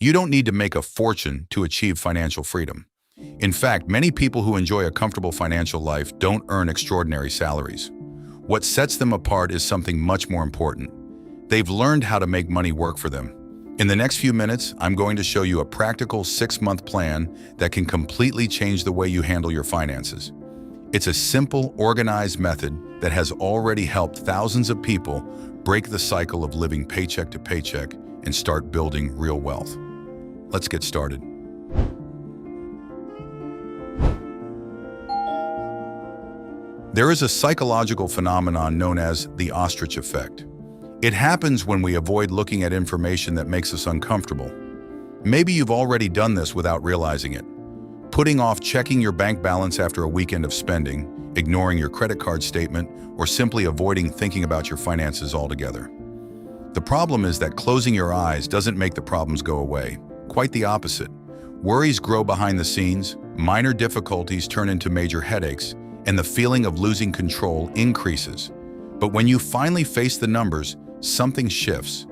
You don't need to make a fortune to achieve financial freedom. In fact, many people who enjoy a comfortable financial life don't earn extraordinary salaries. What sets them apart is something much more important. They've learned how to make money work for them. In the next few minutes, I'm going to show you a practical 6-month plan that can completely change the way you handle your finances. It's a simple, organized method that has already helped thousands of people break the cycle of living paycheck to paycheck and start building real wealth. Let's get started. There is a psychological phenomenon known as the ostrich effect. It happens when we avoid looking at information that makes us uncomfortable. Maybe you've already done this without realizing it. Putting off checking your bank balance after a weekend of spending, ignoring your credit card statement, or simply avoiding thinking about your finances altogether. The problem is that closing your eyes doesn't make the problems go away. Quite the opposite. Worries grow behind the scenes, minor difficulties turn into major headaches, and the feeling of losing control increases. But when you finally face the numbers, something shifts.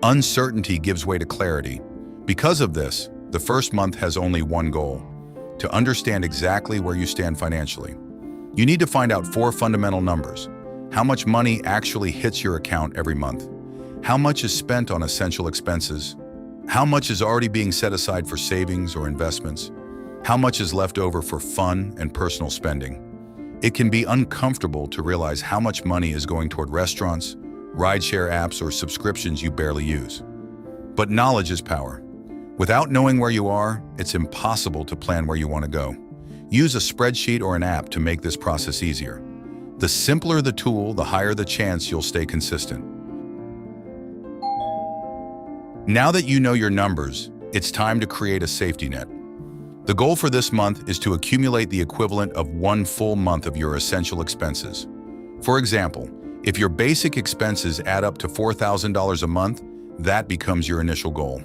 Uncertainty gives way to clarity. Because of this, the first month has only one goal: to understand exactly where you stand financially. You need to find out 4 fundamental numbers: how much money actually hits your account every month, how much is spent on essential expenses, how much is already being set aside for savings or investments, how much is left over for fun and personal spending. It can be uncomfortable to realize how much money is going toward restaurants, rideshare apps, or subscriptions you barely use. But knowledge is power. Without knowing where you are, it's impossible to plan where you want to go. Use a spreadsheet or an app to make this process easier. The simpler the tool, the higher the chance you'll stay consistent. Now that you know your numbers, it's time to create a safety net. The goal for this month is to accumulate the equivalent of 1 full month of your essential expenses. For example, if your basic expenses add up to $4,000 a month, that becomes your initial goal.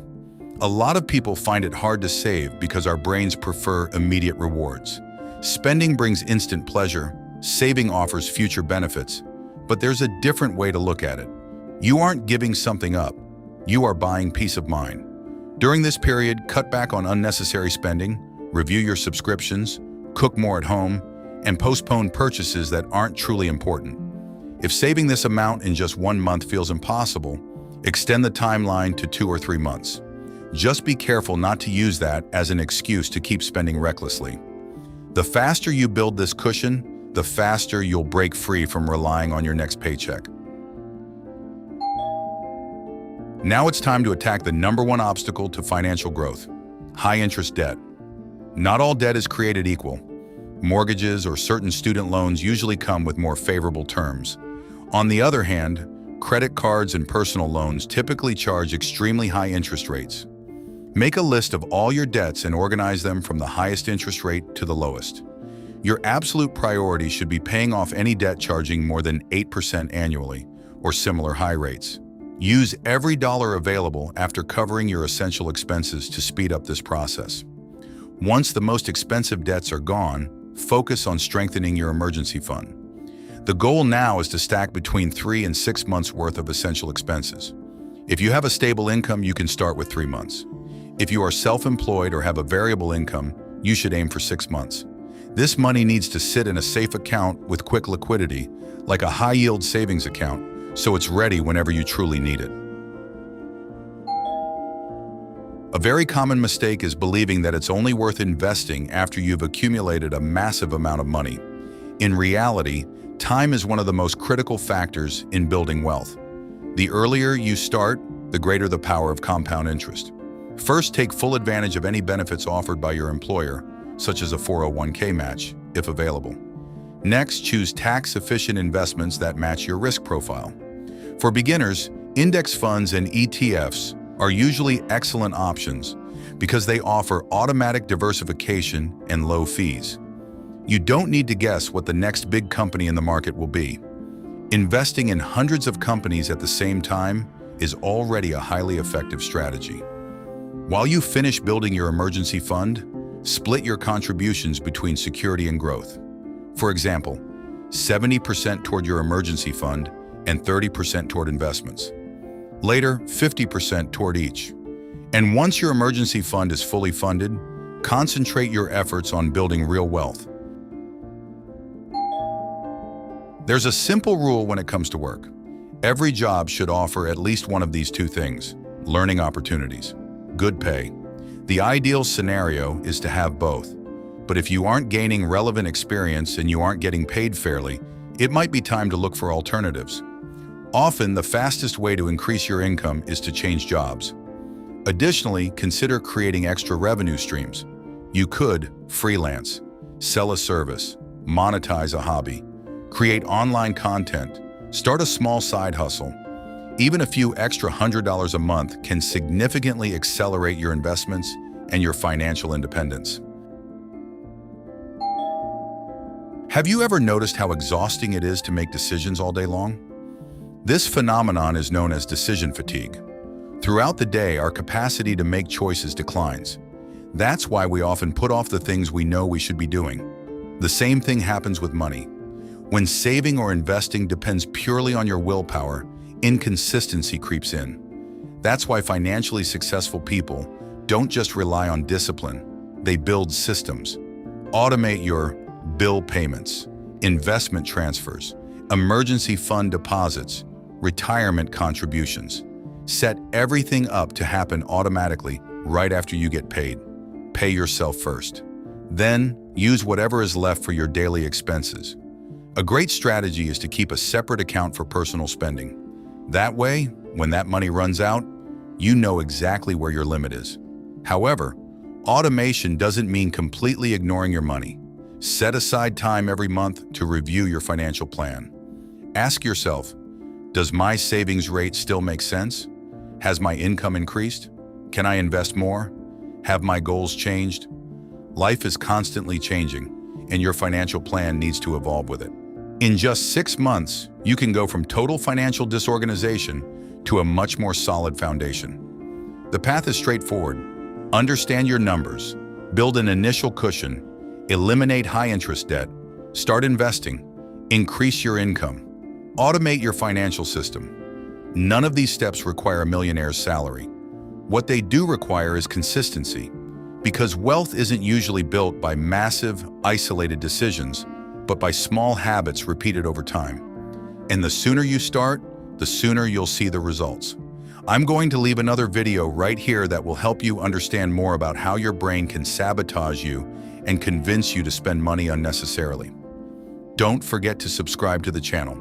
A lot of people find it hard to save because our brains prefer immediate rewards. Spending brings instant pleasure, saving offers future benefits, but there's a different way to look at it. You aren't giving something up, you are buying peace of mind. During this period, cut back on unnecessary spending, review your subscriptions, cook more at home, and postpone purchases that aren't truly important. If saving this amount in just 1 month feels impossible, extend the timeline to 2 or 3 months. Just be careful not to use that as an excuse to keep spending recklessly. The faster you build this cushion, the faster you'll break free from relying on your next paycheck. Now it's time to attack the #1 obstacle to financial growth: high-interest debt. Not all debt is created equal. Mortgages or certain student loans usually come with more favorable terms. On the other hand, credit cards and personal loans typically charge extremely high interest rates. Make a list of all your debts and organize them from the highest interest rate to the lowest. Your absolute priority should be paying off any debt charging more than 8% annually, or similar high rates. Use every dollar available after covering your essential expenses to speed up this process. Once the most expensive debts are gone, focus on strengthening your emergency fund. The goal now is to stack between 3 and 6 months worth of essential expenses. If you have a stable income, you can start with 3 months. If you are self-employed or have a variable income, you should aim for 6 months. This money needs to sit in a safe account with quick liquidity, like a high-yield savings account, so it's ready whenever you truly need it. A very common mistake is believing that it's only worth investing after you've accumulated a massive amount of money. In reality, time is one of the most critical factors in building wealth. The earlier you start, the greater the power of compound interest. First, take full advantage of any benefits offered by your employer, such as a 401k match, if available. Next, choose tax-efficient investments that match your risk profile. For beginners, index funds and ETFs are usually excellent options because they offer automatic diversification and low fees. You don't need to guess what the next big company in the market will be. Investing in hundreds of companies at the same time is already a highly effective strategy. While you finish building your emergency fund, split your contributions between security and growth. For example, 70% toward your emergency fund and 30% toward investments. Later, 50% toward each. And once your emergency fund is fully funded, concentrate your efforts on building real wealth. There's a simple rule when it comes to work. Every job should offer at least one of these two things: learning opportunities, good pay. The ideal scenario is to have both. But if you aren't gaining relevant experience and you aren't getting paid fairly, it might be time to look for alternatives. Often, the fastest way to increase your income is to change jobs. Additionally, consider creating extra revenue streams. You could freelance, sell a service, monetize a hobby, create online content, start a small side hustle. Even a few extra $100 a month can significantly accelerate your investments and your financial independence. Have you ever noticed how exhausting it is to make decisions all day long? This phenomenon is known as decision fatigue. Throughout the day, our capacity to make choices declines. That's why we often put off the things we know we should be doing. The same thing happens with money. When saving or investing depends purely on your willpower, inconsistency creeps in. That's why financially successful people don't just rely on discipline, they build systems. Automate your bill payments, investment transfers, emergency fund deposits, retirement contributions. Set everything up to happen automatically right after you get paid. Pay yourself first. Then, use whatever is left for your daily expenses. A great strategy is to keep a separate account for personal spending. That way, when that money runs out, you know exactly where your limit is. However, automation doesn't mean completely ignoring your money. Set aside time every month to review your financial plan. Ask yourself, does my savings rate still make sense? Has my income increased? Can I invest more? Have my goals changed? Life is constantly changing, and your financial plan needs to evolve with it. In just 6 months, you can go from total financial disorganization to a much more solid foundation. The path is straightforward. Understand your numbers, build an initial cushion, eliminate high-interest debt, start investing, increase your income, automate your financial system. None of these steps require a millionaire's salary. What they do require is consistency, because wealth isn't usually built by massive, isolated decisions, but by small habits repeated over time. And the sooner you start, the sooner you'll see the results. I'm going to leave another video right here that will help you understand more about how your brain can sabotage you and convince you to spend money unnecessarily. Don't forget to subscribe to the channel.